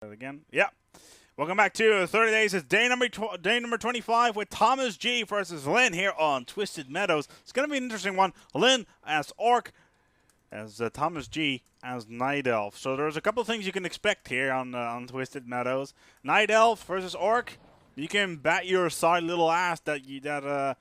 Again. Yeah. Welcome back to 30 Days. It's day number 25 with Thomas G versus Lynn here on Twisted Meadows. It's going to be an interesting one. Lynn as Orc, as Thomas G as Night Elf. So there's a couple of things you can expect here on Twisted Meadows. Night Elf versus Orc. You can bet your side little ass that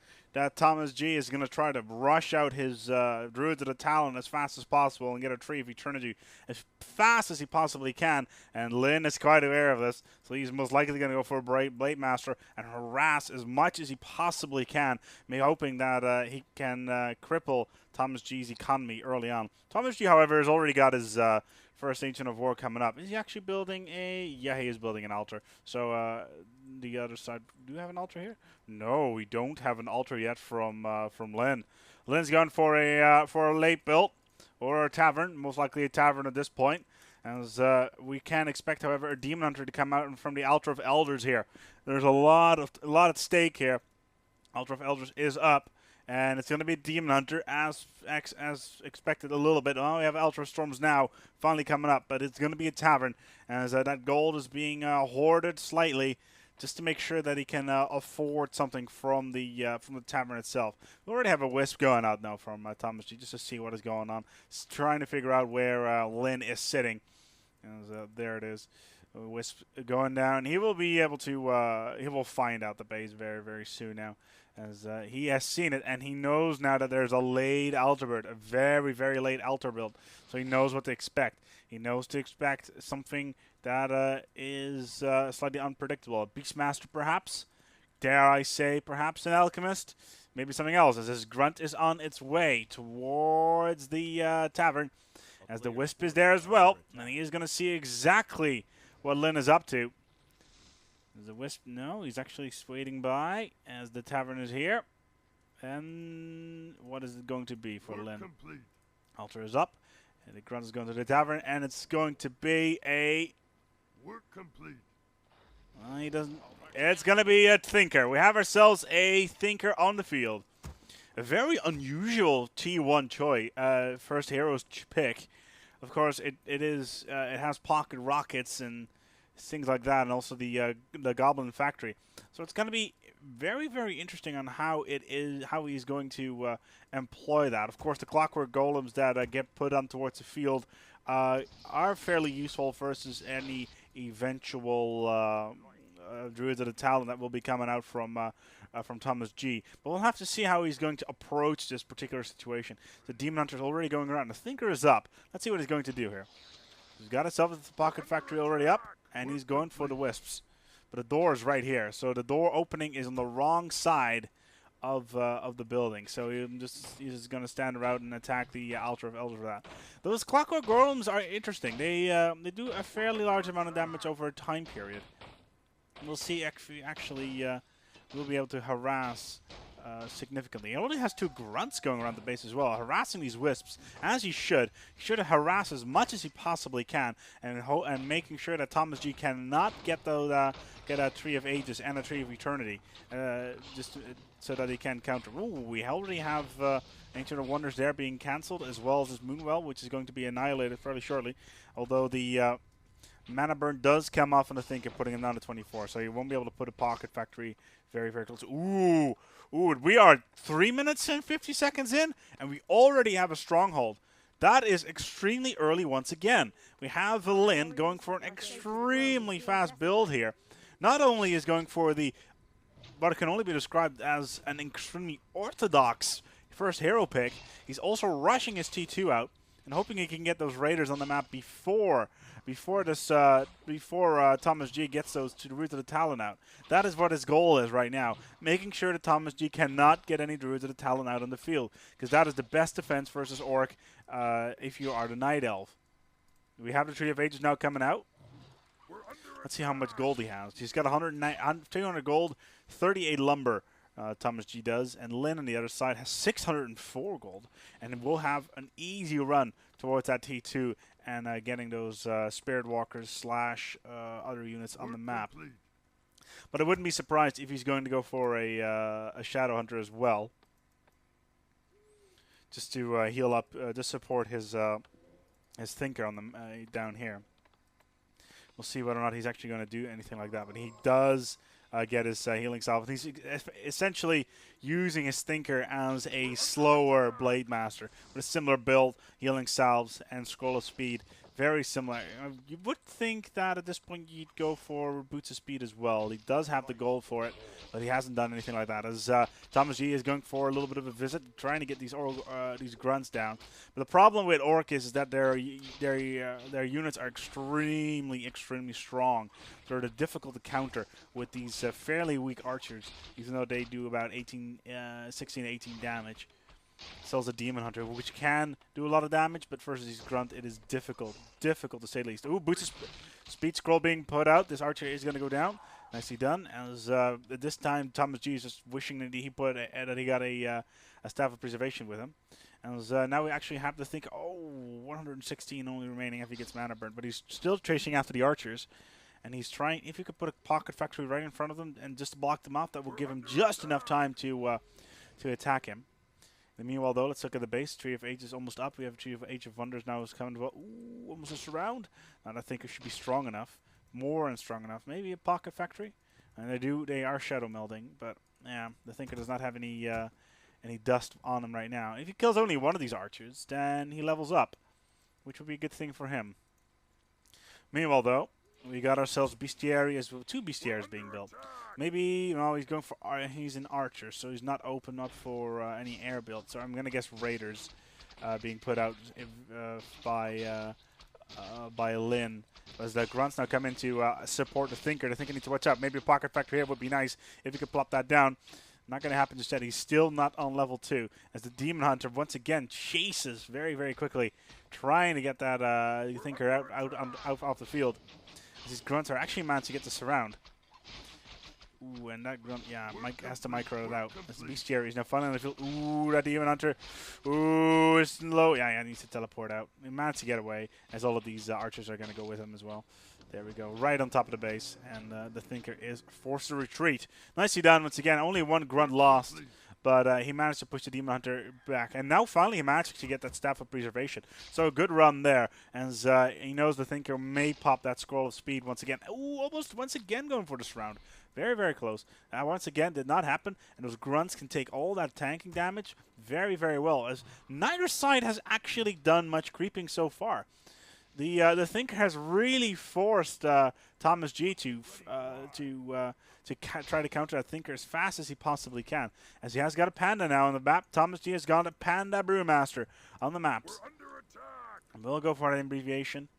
Thomas G is going to try to rush out his Druids of the Talon as fast as possible and get a Tree of Eternity as fast as he possibly can. And Lynn is quite aware of this, so he's most likely going to go for a Blade Master and harass as much as he possibly can, hoping that he can cripple Thomas G's economy early on. Thomas G, however, has already got his first Ancient of War coming up. Is he actually building a... Yeah, he is building an altar. So the other side... Do we have an altar here? No, we don't have an altar yet from Lynn. Lynn's gone for a late build or a tavern, most likely a tavern at this point. As we can expect, however, a Demon Hunter to come out from the Altar of Elders here. There's a lot at stake here. Altar of Elders is up, and it's going to be a Demon Hunter as expected a little bit. Oh, we have Altar of Storms now finally coming up, but it's going to be a tavern as that gold is being hoarded slightly, just to make sure that he can afford something from the tavern itself. We already have a Wisp going out now from Thomas G, just to see what is going on. Just trying to figure out where Lynn is sitting. As, there it is. Wisp going down. He will be able to, he will find out the base very, very soon now. As he has seen it, and he knows now that there's a late altar build, a very, very late altar build. So he knows what to expect. He knows to expect something that is slightly unpredictable. A Beastmaster, perhaps. Dare I say, perhaps an Alchemist. Maybe something else, as his Grunt is on its way towards the tavern. As the Wisp is there as well. And he is going to see exactly what Lynn is up to. Is the Wisp? No, he's actually waiting by as the tavern is here. And what is it going to be for Lynn? Complete. Altar is up. And the Grunt is going to the tavern. And it's going to be a... Work complete. He doesn't... It's going to be a Thinker. We have ourselves a Thinker on the field. A very unusual T1 choice. First hero's pick. Of course, it has pocket rockets and things like that, and also the Goblin Factory. So it's going to be very, very interesting on how he's going to employ that. Of course, the Clockwork Golems that get put on towards the field are fairly useful versus any eventual Druids of the Talon that will be coming out from Thomas G. But we'll have to see how he's going to approach this particular situation. The Demon Hunter is already going around. The Thinker is up. Let's see what he's going to do here. He's got himself the Pocket Factory already up, and he's going for the Wisps. But the door is right here, so the door opening is on the wrong side of the building. So he's just going to stand around and attack the Altar of Elders for that. Those Clockwork Golems are interesting. They do a fairly large amount of damage over a time period. We'll see actually we'll be able to harass significantly. He only has 2 Grunts going around the base as well, harassing these Wisps, as he should. He should harass as much as he possibly can, and making sure that Thomas G cannot get a Tree of Ages and a Tree of Eternity, so that he can counter. Ooh, we already have Ancient of Wonders there being cancelled, as well as his Moonwell, which is going to be annihilated fairly shortly, although the Mana Burn does come off on the Thinker, putting him down to 24, so he won't be able to put a Pocket Factory very, very close. Ooh, we are 3 minutes and 50 seconds in, and we already have a Stronghold. That is extremely early once again. We have Lynn going for an extremely fast build here. Not only is going for what can only be described as an extremely orthodox first hero pick, he's also rushing his T2 out and hoping he can get those Raiders on the map before Thomas G gets those to the Druids of the Talon out. That is what his goal is right now, making sure that Thomas G cannot get any Druids of the Talon out on the field, because that is the best defense versus Orc if you are the Night Elf. We have the Tree of Ages now coming out. Let's see how much gold he has. He's got 200 gold, 38 lumber. Thomas G does, and Lynn on the other side has 604 gold, and we'll have an easy run towards that T2 and getting those Spirit Walkers / other units on the map. But I wouldn't be surprised if he's going to go for a Shadow Hunter as well, just to heal up, just support his Thinker on the down here. We'll see whether or not he's actually going to do anything like that. But he does get his healing salve. He's essentially using his Thinker as a slower Blade Master with a similar build, healing salves, and scroll of speed. Very similar. You would think that at this point you'd go for Boots of Speed as well. He does have the gold for it, but he hasn't done anything like that. As ThomasG is going for a little bit of a visit, trying to get these grunts down. But the problem with Orc is that their units are extremely strong. They're difficult to counter with these fairly weak archers, even though they do about 16 to 18 damage. Sells a Demon Hunter, which can do a lot of damage, but versus his Grunt, it is difficult to say the least. Ooh, Boots of Speed Scroll being put out. This archer is going to go down. Nicely done. As this time, ThomasG is just wishing that he got a Staff of Preservation with him. As now we actually have to think, 116 only remaining if he gets mana burn, but he's still chasing after the archers. And he's trying, if you could put a Pocket Factory right in front of them and just block them off, that will give him just enough time to attack him. Meanwhile, though, let's look at the base. Tree of Ages almost up. We have a Tree of Age of Wonders now is coming to almost a surround. And I think it should be strong enough, more than strong enough. Maybe a Pocket Factory, and they are shadow melding. But yeah, the Thinker does not have any dust on him right now. If he kills only one of these archers, then he levels up, which would be a good thing for him. Meanwhile, though, we got ourselves bestiary as well. 2 bestiaries being built. Maybe he's going for he's an archer, so he's not open up for any air build. So I'm gonna guess raiders being put out by Lynn. As the grunts now come in to support the Thinker. The Thinker needs to watch out. Maybe a Pocket Factory here would be nice if he could plop that down. Not going to happen just yet. He's still not on level 2. As the Demon Hunter once again chases very quickly, trying to get that Thinker out off the field. These grunts are actually managed to get the surround. Ooh, and that grunt, yeah, Mike has to micro it out. This bestiary is now finally on the field. Ooh, that Demon Hunter. Ooh, it's low. Yeah, needs to teleport out. He managed to get away, as all of these archers are going to go with him as well. There we go, right on top of the base, and the Thinker is forced to retreat. Nicely done once again. Only one grunt lost, but he managed to push the Demon Hunter back. And now finally he managed to get that Staff of Preservation. So a good run there, as he knows the Thinker may pop that Scroll of Speed once again. Ooh, almost once again going for this round. Very close. Once again, did not happen, and those grunts can take all that tanking damage very well, as neither side has actually done much creeping so far. The Thinker has really forced ThomasG to try to counter that Thinker as fast as he possibly can, as he has got a Panda now on the map. ThomasG has got a Panda Brewmaster on the maps. And we'll go for an abbreviation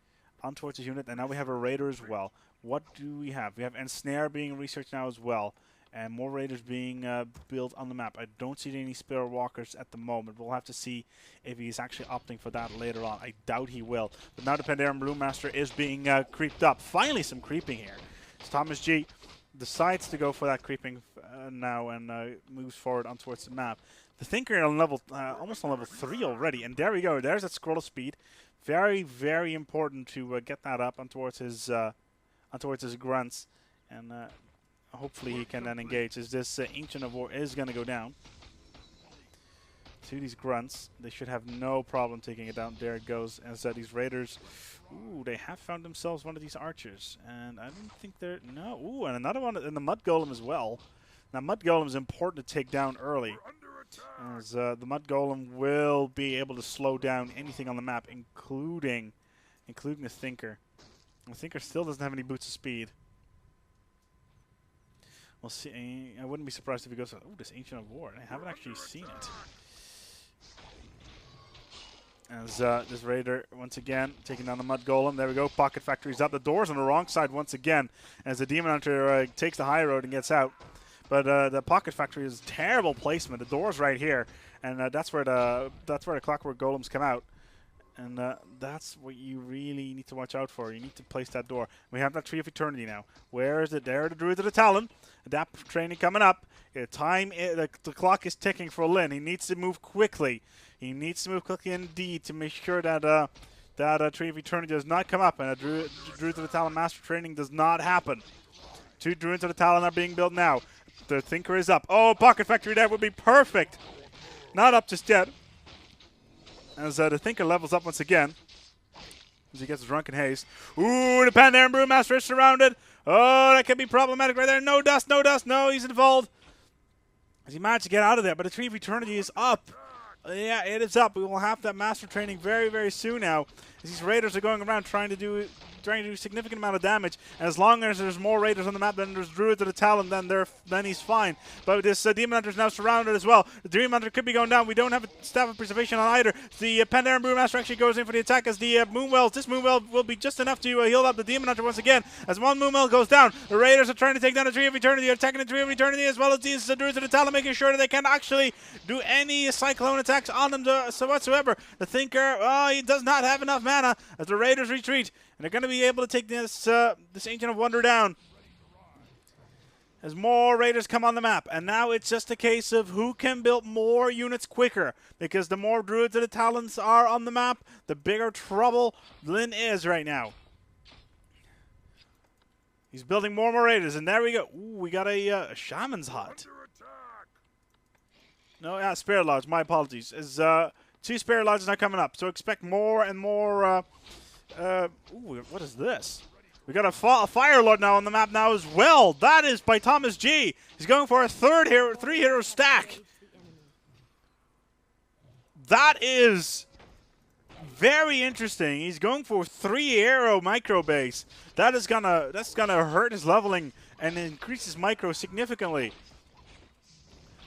on towards his unit, and now we have a Raider as well. What do we have? We have Ensnare being researched now as well, and more Raiders being built on the map. I don't see any Spare Walkers at the moment. We'll have to see if he's actually opting for that later on. I doubt he will. But now the Pandaren Brewmaster is being creeped up. Finally some creeping here. So ThomasG decides to go for that creeping now and moves forward on towards the map. The Thinker on level, almost on level 3 already, and there we go. There's that Scroll of Speed. Very important to get that up on towards his grunts, and hopefully he can then engage. As this Ancient of War is going to go down to these grunts, they should have no problem taking it down. There it goes. As these Raiders, ooh, they have found themselves one of these archers, and I don't think they're Ooh, and another one, and the Mud Golem as well. Now Mud Golem is important to take down early, as the Mud Golem will be able to slow down anything on the map, including the Thinker. The Thinker still doesn't have any Boots of Speed. We'll see. I wouldn't be surprised if he goes, oh, this Ancient of War. I haven't actually seen it. As this Raider, once again, taking down the Mud Golem. There we go. Pocket Factory's up. The door's on the wrong side once again, as the Demon Hunter takes the high road and gets out. But the Pocket Factory is terrible placement. The door's right here, and that's where the Clockwork Golems come out. And that's what you really need to watch out for. You need to place that door. We have that Tree of Eternity now. Where is it? There, the Druid of the Talon. Adapt training coming up. The clock is ticking for Lynn. He needs to move quickly. He needs to move quickly indeed to make sure that that Tree of Eternity does not come up and a Druid of the Talon Master training does not happen. 2 Druids of the Talon are being built now. The Thinker is up. Oh, Pocket Factory there would be perfect. Not up just yet. As the Thinker levels up once again. as he gets drunk in haste. Ooh, the Pandaren Brewmaster is surrounded. Oh, that could be problematic right there. No dust, no dust. No, he's involved. As he managed to get out of there, but the Tree of Eternity is up. Yeah, it is up. We will have that master training very, very soon now. As these raiders are going around trying to do a significant amount of damage. And as long as there's more raiders on the map than there's druids of the Talon, then he's fine. But this Demon Hunter is now surrounded as well. The Demon Hunter could be going down. We don't have a Staff of Preservation on either. The Pandaren Brewmaster actually goes in for the attack as the Moonwell. This Moonwell will be just enough to heal up the Demon Hunter once again. As one Moonwell goes down, the raiders are trying to take down the Tree of Eternity. They're attacking the Tree of Eternity as well as these druids of the Talon, making sure that they can actually do any cyclone attacks on them whatsoever. The Thinker, he does not have enough mana as the raiders retreat. And they're going to be able to take this Ancient of Wonder down as more raiders come on the map. And now it's just a case of who can build more units quicker. Because the more druids of the Talons are on the map, the bigger trouble Lyn is right now. He's building more and more raiders. And there we go. Ooh, we got a Shaman's Hut. No, yeah, Spirit Lodge. My apologies. Is 2 Spirit Lodges now coming up. So expect more and more... ooh, what is this? We got a Fire Lord now on the map now as well. That is by ThomasG. He's going for a 3-hero stack. That is very interesting. He's going for 3-hero micro base. That's gonna hurt his leveling and increase his micro significantly.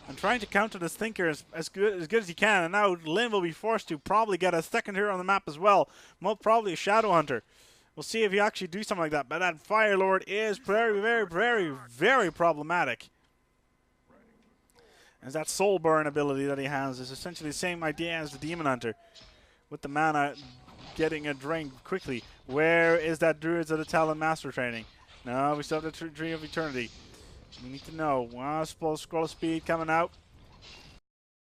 I'm trying to counter this Thinker as good as he can, and now Lyn will be forced to probably get a 2nd hero on the map as well. Most probably a Shadow Hunter. We'll see if he actually do something like that. But that Fire Lord is very, very, very, very problematic. As that Soul Burn ability that he has is essentially the same idea as the Demon Hunter, with the mana getting a drain quickly. Where is that Druids of the Talon Master training? No, we still have the Tree of Eternity. We need to know. Scroll speed coming out.